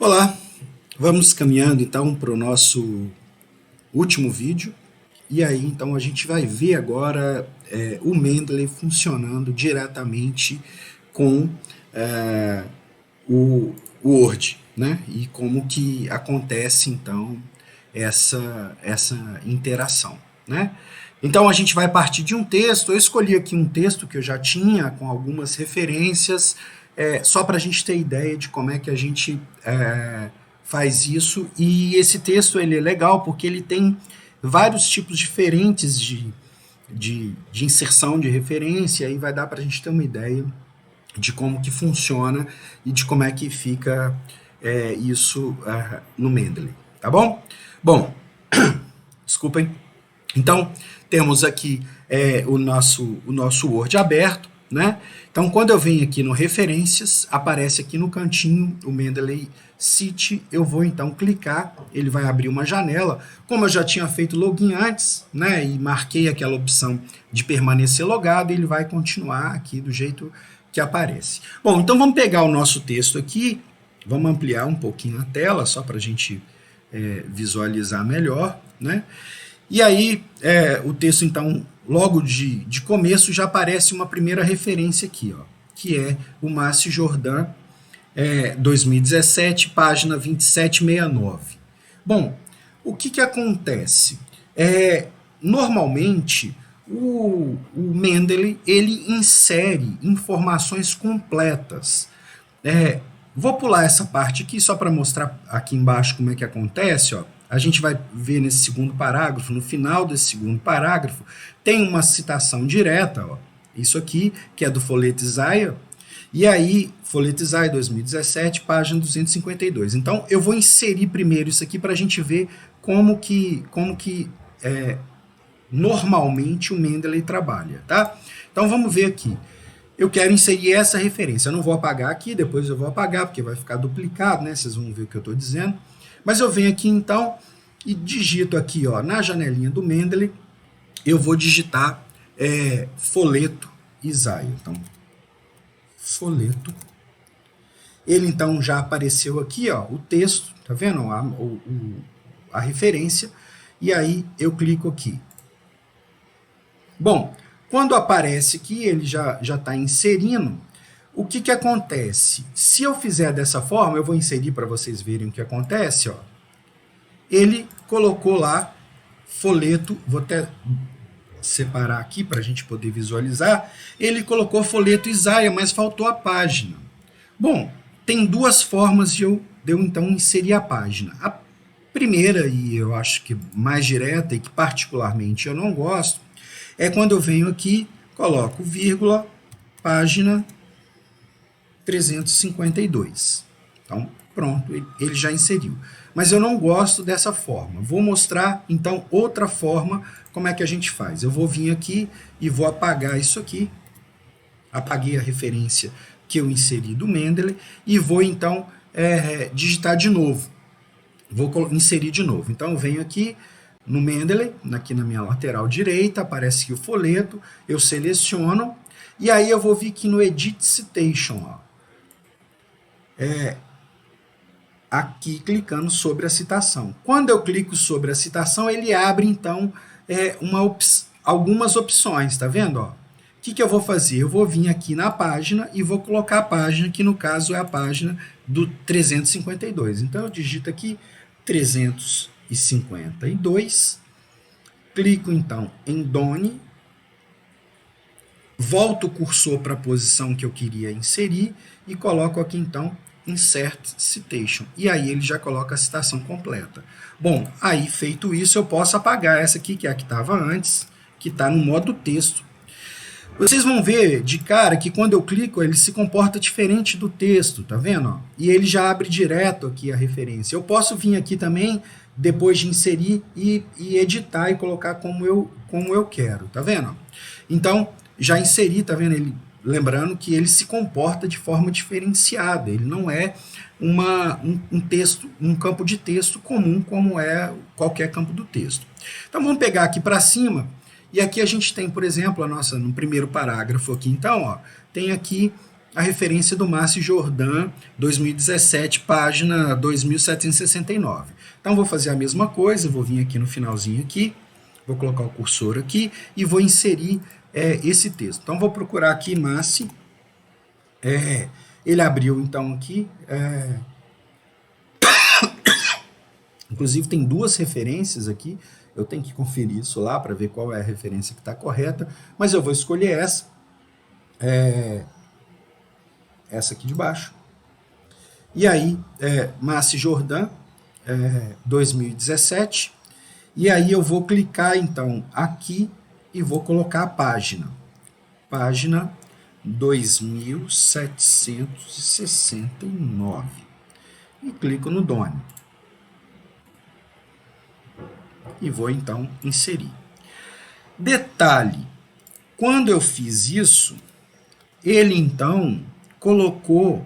Olá, vamos caminhando então para o nosso último vídeo. E aí então a gente vai ver agora o Mendeley funcionando diretamente com é, o Word, né? E como que acontece então essa interação, né? Então a gente vai partir de um texto. Eu escolhi aqui um texto que eu já tinha com algumas referências, só para a gente ter ideia de como é que a gente faz isso. E esse texto ele é legal porque ele tem vários tipos diferentes de inserção de referência, e vai dar para a gente ter uma ideia de como que funciona e de como é que fica isso no Mendeley, tá bom? Bom, desculpem. Então, temos aqui o nosso Word aberto, né? Então, quando eu venho aqui no Referências, aparece aqui no cantinho o Mendeley City. Eu vou então clicar, ele vai abrir uma janela. Como eu já tinha feito login antes, né? E marquei aquela opção de permanecer logado, ele vai continuar aqui do jeito que aparece. Bom, então vamos pegar o nosso texto aqui, vamos ampliar um pouquinho a tela, só para a gente visualizar melhor, né? E aí, o texto, então, logo de começo, já aparece uma primeira referência aqui, ó, que é o Márcio Jordan, 2017, página 2769. Bom, o que acontece? Normalmente, o Mendeley, ele insere informações completas. Vou pular essa parte aqui só para mostrar aqui embaixo como é que acontece, ó. A gente vai ver nesse segundo parágrafo, no final desse segundo parágrafo, tem uma citação direta, ó, isso aqui, que é do Folheto Isaia, e aí, Folheto Isaia 2017, página 252. Então, eu vou inserir primeiro isso aqui para a gente ver como que normalmente o Mendeley trabalha, tá? Então, vamos ver aqui. Eu quero inserir essa referência. Eu não vou apagar aqui, depois eu vou apagar, porque vai ficar duplicado, né? Vocês vão ver o que eu estou dizendo. Mas eu venho aqui então e digito aqui, ó, na janelinha do Mendeley, eu vou digitar Folheto Isaia. Então, Folheto. Ele então já apareceu aqui, ó, o texto, tá vendo? A referência. E aí eu clico aqui. Bom, quando aparece aqui, ele já está inserindo. O que acontece? Se eu fizer dessa forma, eu vou inserir para vocês verem o que acontece. Ó. Ele colocou lá folheto, vou até separar aqui para a gente poder visualizar. Ele colocou folheto Isaia, mas faltou a página. Bom, tem duas formas de eu então inserir a página. A primeira, e eu acho que mais direta e que particularmente eu não gosto, é quando eu venho aqui, coloco vírgula, página 352. Então, pronto, ele já inseriu. Mas eu não gosto dessa forma. Vou mostrar, então, outra forma, como é que a gente faz. Eu vou vir aqui e vou apagar isso aqui. Apaguei a referência que eu inseri do Mendeley e vou, então, digitar de novo. Vou inserir de novo. Então, eu venho aqui no Mendeley, aqui na minha lateral direita, aparece aqui o folheto, eu seleciono, e aí eu vou vir aqui no Edit Citation, ó. Aqui clicando sobre a citação. Quando eu clico sobre a citação, ele abre então algumas opções, tá vendo? Ó? O que eu vou fazer? Eu vou vir aqui na página e vou colocar a página, que no caso é a página do 352. Então eu digito aqui 352, clico então em Done, volto o cursor para a posição que eu queria inserir e coloco aqui então Insert Citation. E aí ele já coloca a citação completa. Bom, aí feito isso, eu posso apagar essa aqui, que é a que estava antes, que está no modo texto. Vocês vão ver de cara que quando eu clico, ele se comporta diferente do texto, tá vendo? E ele já abre direto aqui a referência. Eu posso vir aqui também, depois de inserir, e editar e colocar como eu quero, tá vendo? Então, já inseri, tá vendo? Ele, lembrando que ele se comporta de forma diferenciada, ele não é um campo de texto comum, como é qualquer campo do texto. Então, vamos pegar aqui para cima. E aqui a gente tem, por exemplo, no primeiro parágrafo aqui, então, ó, tem aqui a referência do Márcio Jordan, 2017, página 2769. Então, vou fazer a mesma coisa, vou vir aqui no finalzinho aqui, vou colocar o cursor aqui e vou inserir esse texto. Então, vou procurar aqui Márcio. Ele abriu, então, aqui. Inclusive, tem duas referências aqui. Eu tenho que conferir isso lá para ver qual é a referência que está correta. Mas eu vou escolher essa. Essa aqui de baixo. E aí, Márcio Jordan, 2017. E aí eu vou clicar, então, aqui e vou colocar a página. Página 2769. E clico no Done. E vou, então, inserir. Detalhe, quando eu fiz isso, ele, então, colocou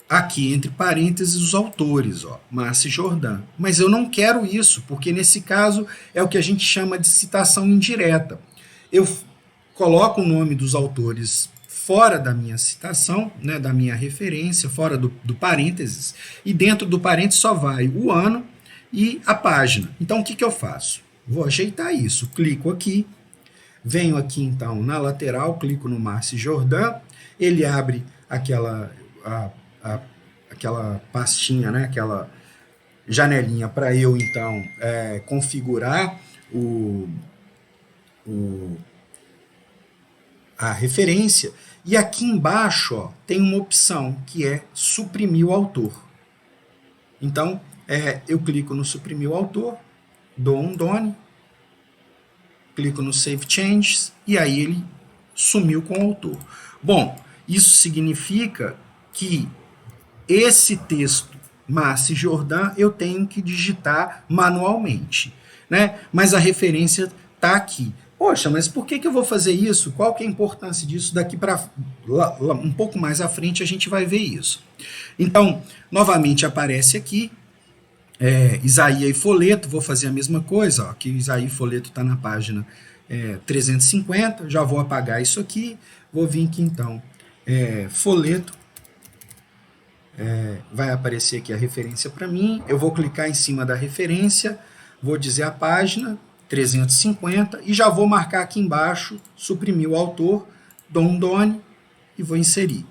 aqui, entre parênteses, os autores, Márcio Jordan. Mas eu não quero isso, porque nesse caso é o que a gente chama de citação indireta. Eu coloco o nome dos autores fora da minha citação, né, da minha referência, fora do parênteses, e dentro do parênteses só vai o ano e a página. Então, o que eu faço? Vou ajeitar isso. Clico aqui, venho aqui, então, na lateral, clico no Márcio Jordan, ele abre aquela pastinha, né, aquela janelinha para eu, então, configurar a referência. E aqui embaixo tem uma opção que é suprimir o autor. Então, eu clico no suprimir o autor, dou um done, clico no Save Changes e aí ele sumiu com o autor. Bom, isso significa que esse texto, Márcio Jordan, eu tenho que digitar manualmente, né? Mas a referência está aqui. Poxa, mas por que eu vou fazer isso? Qual que é a importância disso? Daqui para um pouco mais à frente a gente vai ver isso. Então, novamente aparece aqui, Isaías e Folheto, vou fazer a mesma coisa, aqui Isaías e Folheto está na página 350, já vou apagar isso aqui, vou vir aqui então, Folheto, vai aparecer aqui a referência para mim, eu vou clicar em cima da referência, vou dizer a página, 350, e já vou marcar aqui embaixo, suprimir o autor, dou um done e vou inserir.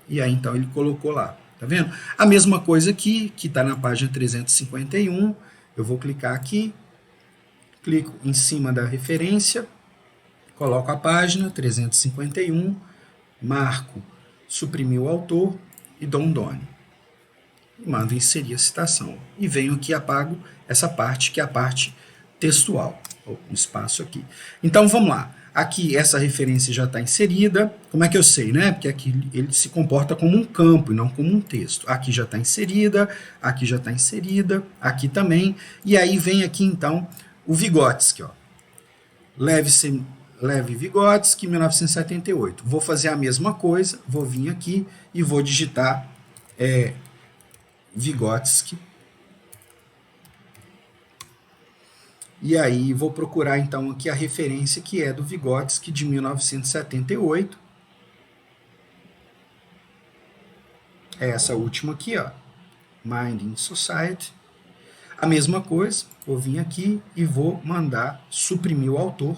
E aí então ele colocou lá. Tá vendo? A mesma coisa aqui, que está na página 351, eu vou clicar aqui, clico em cima da referência, coloco a página 351, marco suprimir o autor e dou um done. E mando inserir a citação. E venho aqui e apago essa parte, que é a parte textual, um espaço aqui. Então vamos lá. Aqui essa referência já está inserida. Como é que eu sei, né? Porque aqui ele se comporta como um campo e não como um texto. Aqui já está inserida, aqui já está inserida, aqui também. E aí vem aqui então o Vygotsky, Lev Vygotsky, 1978. Vou fazer a mesma coisa, vou vir aqui e vou digitar Vygotsky. E aí vou procurar então aqui a referência que é do Vygotsky de 1978. É essa última aqui, Mind in Society. A mesma coisa, vou vir aqui e vou mandar suprimir o autor,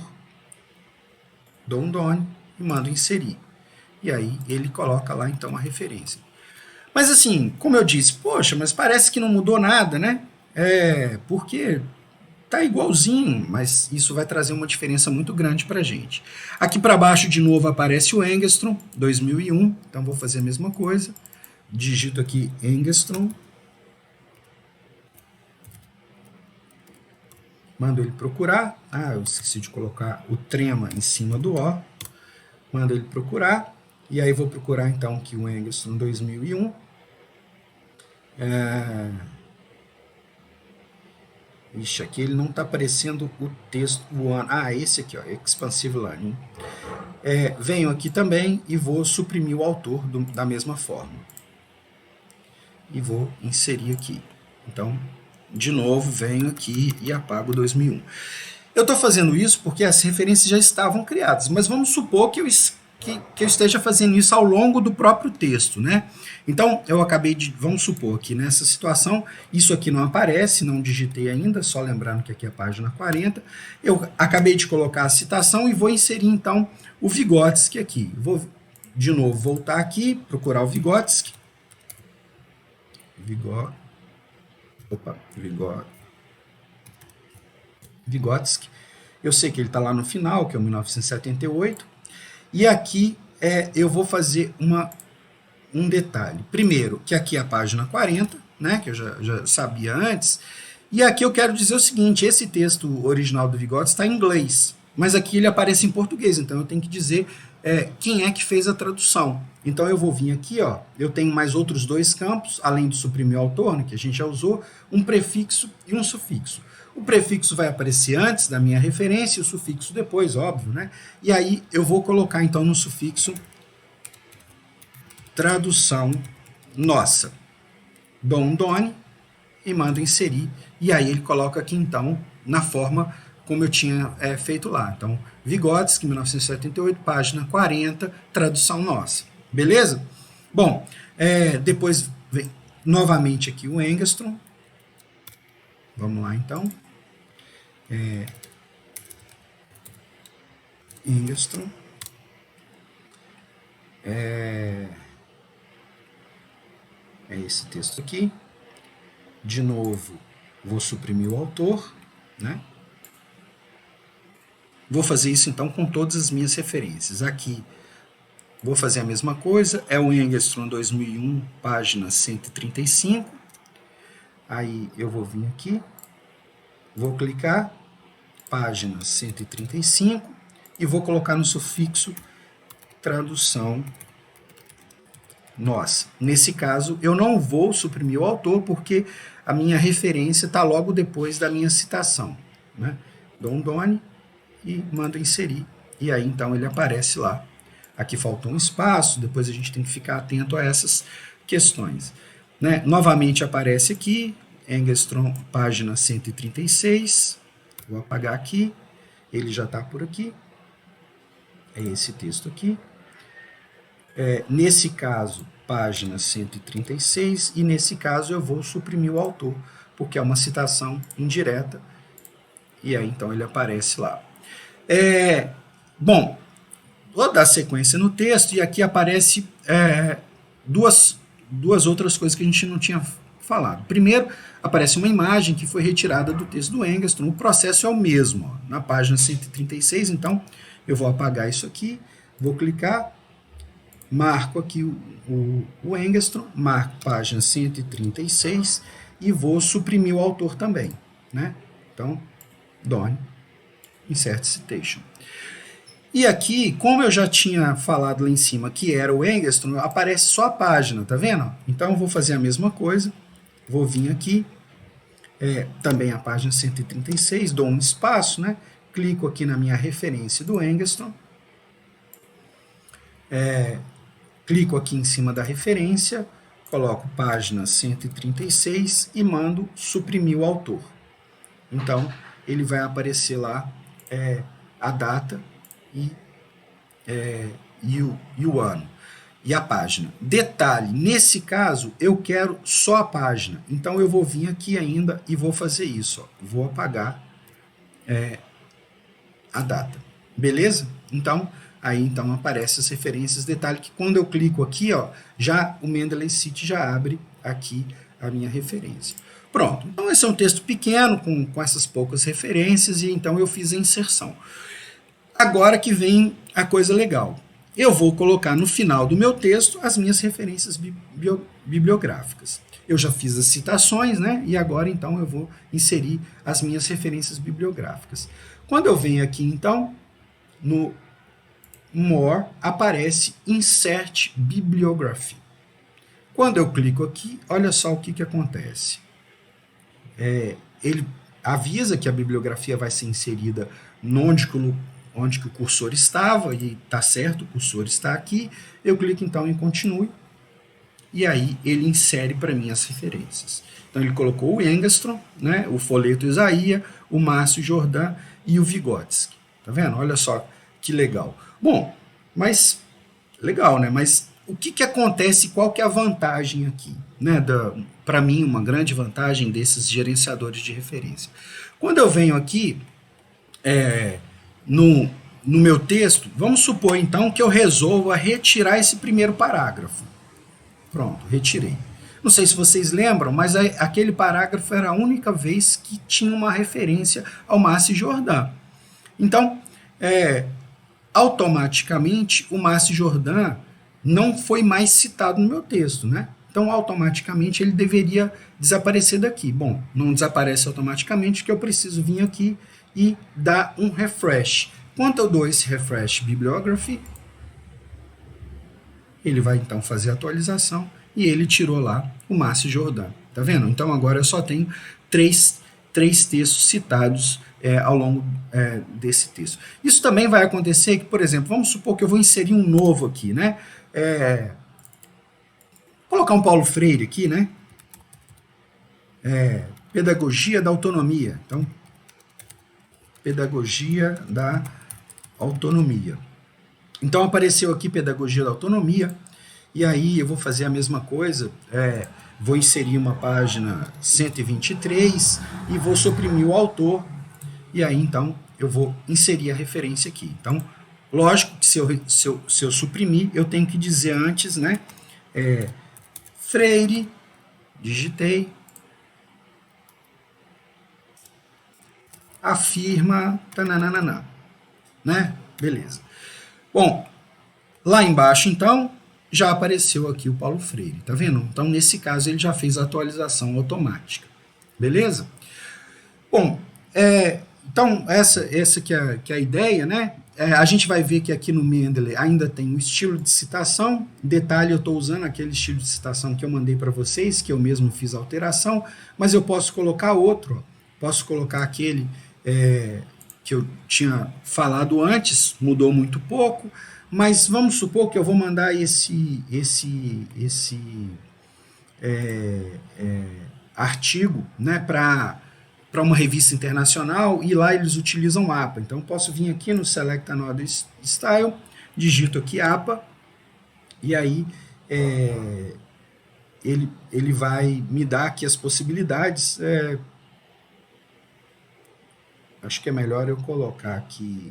dou um done e mando inserir. E aí ele coloca lá então a referência. Mas assim, como eu disse, poxa, mas parece que não mudou nada, né? Porque tá igualzinho, mas isso vai trazer uma diferença muito grande para a gente. Aqui para baixo, de novo, aparece o Engstrom, 2001. Então, vou fazer a mesma coisa. Digito aqui Engstrom. Mando ele procurar. Eu esqueci de colocar o trema em cima do O. Mando ele procurar. E aí, vou procurar, então, aqui o Engstrom 2001. Ixi, aqui ele não está aparecendo o texto, o ano. Esse aqui, Expansive Learning. Venho aqui também e vou suprimir o autor da mesma forma. E vou inserir aqui. Então, de novo, venho aqui e apago 2001. Eu estou fazendo isso porque as referências já estavam criadas, mas vamos supor que que eu esteja fazendo isso ao longo do próprio texto, né? Então, eu acabei de, vamos supor que nessa situação, isso aqui não aparece, não digitei ainda, só lembrando que aqui é a página 40, eu acabei de colocar a citação e vou inserir, então, o Vygotsky aqui. Vou, de novo, voltar aqui, procurar o Vygotsky. Vygotsky. Eu sei que ele está lá no final, que é o 1978. E aqui eu vou fazer um detalhe. Primeiro, que aqui é a página 40, né, que eu já sabia antes. E aqui eu quero dizer o seguinte, esse texto original do Vygotsky está em inglês, mas aqui ele aparece em português, então eu tenho que dizer quem é que fez a tradução. Então eu vou vir aqui, ó, eu tenho mais outros dois campos, além do suprimir o autor, né, que a gente já usou, um prefixo e um sufixo. O prefixo vai aparecer antes da minha referência e o sufixo depois, óbvio, né? E aí eu vou colocar então no sufixo tradução nossa. Dou um done e mando inserir. E aí ele coloca aqui então na forma como eu tinha feito lá. Então, Vygotsky, 1978, página 40, tradução nossa. Beleza? Bom, depois vem novamente aqui o Engstrom. Vamos lá então. Engstrom. É esse texto aqui. De novo, vou suprimir o autor, né? Vou fazer isso então com todas as minhas referências. Aqui vou fazer a mesma coisa, é o Engstrom 2001, página 135. Aí eu vou vir aqui, vou clicar, página 135, e vou colocar no sufixo tradução nossa. Nesse caso, eu não vou suprimir o autor, porque a minha referência está logo depois da minha citação, né? Dou um done e mando inserir. E aí, então, ele aparece lá. Aqui faltou um espaço, depois a gente tem que ficar atento a essas questões, né? Novamente aparece aqui, Engstrom, página 136. Vou apagar aqui, ele já está por aqui. É esse texto aqui. Nesse caso, página 136, e nesse caso eu vou suprimir o autor, porque é uma citação indireta, e aí então ele aparece lá. Bom, vou dar sequência no texto, e aqui aparece duas outras coisas que a gente não tinha falado. Primeiro, aparece uma imagem que foi retirada do texto do Engstrom, o processo é o mesmo, ó, na página 136, então eu vou apagar isso aqui, vou clicar, marco aqui o Engstrom, marco página 136 e vou suprimir o autor também, né? Então, done, insert citation. E aqui, como eu já tinha falado lá em cima que era o Engstrom, aparece só a página, tá vendo? Então, eu vou fazer a mesma coisa, vou vir aqui, também a página 136, dou um espaço, né? Clico aqui na minha referência do Engstrom, clico aqui em cima da referência, coloco página 136 e mando suprimir o autor. Então, ele vai aparecer lá a data e o ano. E a página. Detalhe, nesse caso, eu quero só a página. Então, eu vou vir aqui ainda e vou fazer isso. Ó. Vou apagar a data. Beleza? Então, aí então aparecem as referências. Detalhe que quando eu clico aqui, ó, já o Mendeley City já abre aqui a minha referência. Pronto. Então, esse é um texto pequeno, com essas poucas referências, e então eu fiz a inserção. Agora que vem a coisa legal. Eu vou colocar no final do meu texto as minhas referências bibliográficas. Eu já fiz as citações, né? E agora, então, eu vou inserir as minhas referências bibliográficas. Quando eu venho aqui, então, no More, aparece Insert Bibliography. Quando eu clico aqui, olha só o que acontece. Ele avisa que a bibliografia vai ser inserida onde que o cursor estava, e está certo, o cursor está aqui. Eu clico então em Continue, e aí ele insere para mim as referências. Então ele colocou o Engstrom, né, o Folheto Isaías, o Márcio Jordan e o Vygotsky. Tá vendo? Olha só que legal. Bom, mas Legal, né? Mas o que, que acontece, qual que é a vantagem aqui? Né? Para mim, uma grande vantagem desses gerenciadores de referência. Quando eu venho aqui no, no meu texto, vamos supor então que eu resolva retirar esse primeiro parágrafo. Pronto, retirei. Não sei se vocês lembram, mas aquele parágrafo era a única vez que tinha uma referência ao Márcio Jordan. Então, automaticamente, o Márcio Jordan não foi mais citado no meu texto, né? Então, automaticamente, ele deveria desaparecer daqui. Bom, não desaparece automaticamente, porque eu preciso vir aqui e dar um refresh. Quando eu dou esse refresh bibliography, ele vai então fazer a atualização e ele tirou lá o Márcio Jordan. Tá vendo? Então agora eu só tenho três textos citados ao longo desse texto. Isso também vai acontecer que, por exemplo, vamos supor que eu vou inserir um novo aqui, né? Colocar um Paulo Freire aqui, né? Pedagogia da autonomia. Então, pedagogia da autonomia. Então apareceu aqui pedagogia da autonomia, e aí eu vou fazer a mesma coisa, vou inserir uma página 123 e vou suprimir o autor, e aí então eu vou inserir a referência aqui. Então, lógico que se eu suprimir, eu tenho que dizer antes, né? Freire, digitei, afirma, tananana, né? Beleza. Bom, lá embaixo, então, já apareceu aqui o Paulo Freire, tá vendo? Então, nesse caso, ele já fez a atualização automática, beleza? Bom, então, essa que é a ideia, né? A gente vai ver que aqui no Mendeley ainda tem o estilo de citação. Detalhe, eu estou usando aquele estilo de citação que eu mandei para vocês, que eu mesmo fiz a alteração, mas eu posso colocar outro, posso colocar aquele que eu tinha falado antes, mudou muito pouco, mas vamos supor que eu vou mandar esse artigo, né, para uma revista internacional, e lá eles utilizam APA. Então eu posso vir aqui no Select Another Style, digito aqui APA, e aí ele vai me dar aqui as possibilidades. Acho que é melhor eu colocar aqui,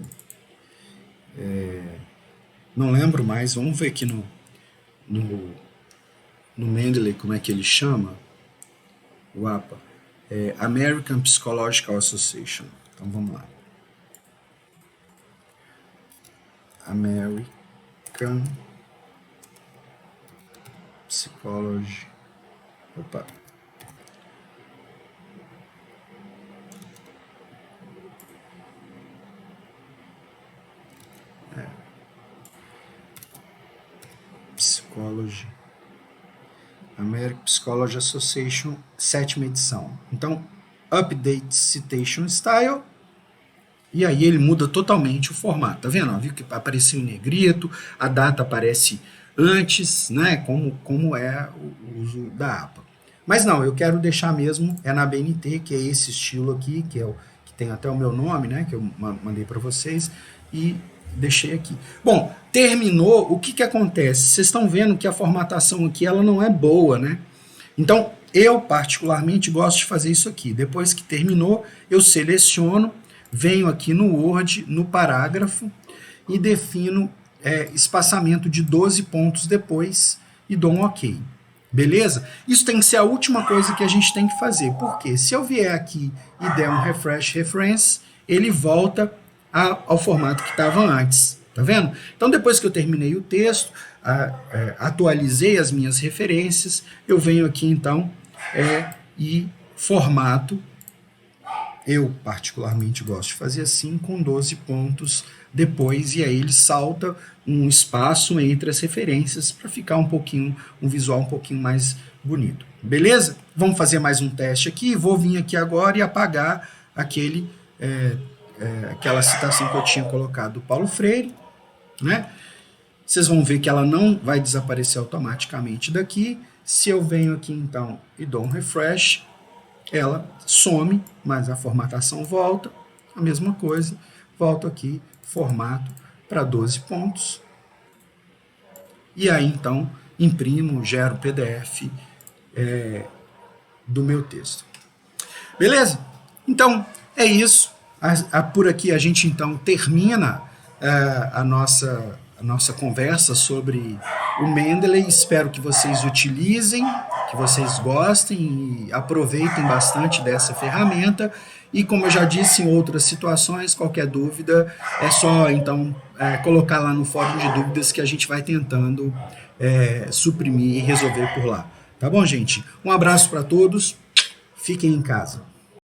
não lembro mais, vamos ver aqui no Mendeley como é que ele chama o APA. American Psychological Association. Então vamos lá. American Psychology. Opa. Psychology. American Psychology Association, 7ª edição. Então, Update Citation Style, e aí ele muda totalmente o formato, tá vendo? Viu que apareceu em negrito, a data aparece antes, né? Como é o uso da APA. Mas não, eu quero deixar mesmo, na BNT, que é esse estilo aqui, que tem até o meu nome, né? Que eu mandei para vocês, e deixei aqui. Bom, terminou, o que acontece? Vocês estão vendo que a formatação aqui ela não é boa, né? Então, eu particularmente gosto de fazer isso aqui. Depois que terminou, eu seleciono, venho aqui no Word, no parágrafo, e defino espaçamento de 12 pontos depois e dou um OK. Beleza? Isso tem que ser a última coisa que a gente tem que fazer. Porque se eu vier aqui e der um refresh reference, ele volta ao formato que estava antes. Tá vendo? Então, depois que eu terminei o texto, atualizei as minhas referências, eu venho aqui, então, e formato. Eu, particularmente, gosto de fazer assim, com 12 pontos depois, e aí ele salta um espaço entre as referências para ficar um visual um pouquinho mais bonito. Beleza? Vamos fazer mais um teste aqui. Vou vir aqui agora e apagar aquela citação que eu tinha colocado do Paulo Freire, né? Vocês vão ver que ela não vai desaparecer automaticamente daqui. Se eu venho aqui então e dou um refresh, ela some, mas a formatação volta, a mesma coisa, volto aqui, formato para 12 pontos, e aí então imprimo, gero o PDF do meu texto. Beleza? Então, é isso. Por aqui a gente então termina a nossa conversa sobre o Mendeley. Espero que vocês utilizem, que vocês gostem e aproveitem bastante dessa ferramenta. E como eu já disse em outras situações, qualquer dúvida é só então colocar lá no fórum de dúvidas que a gente vai tentando suprimir e resolver por lá. Tá bom, gente? Um abraço para todos. Fiquem em casa.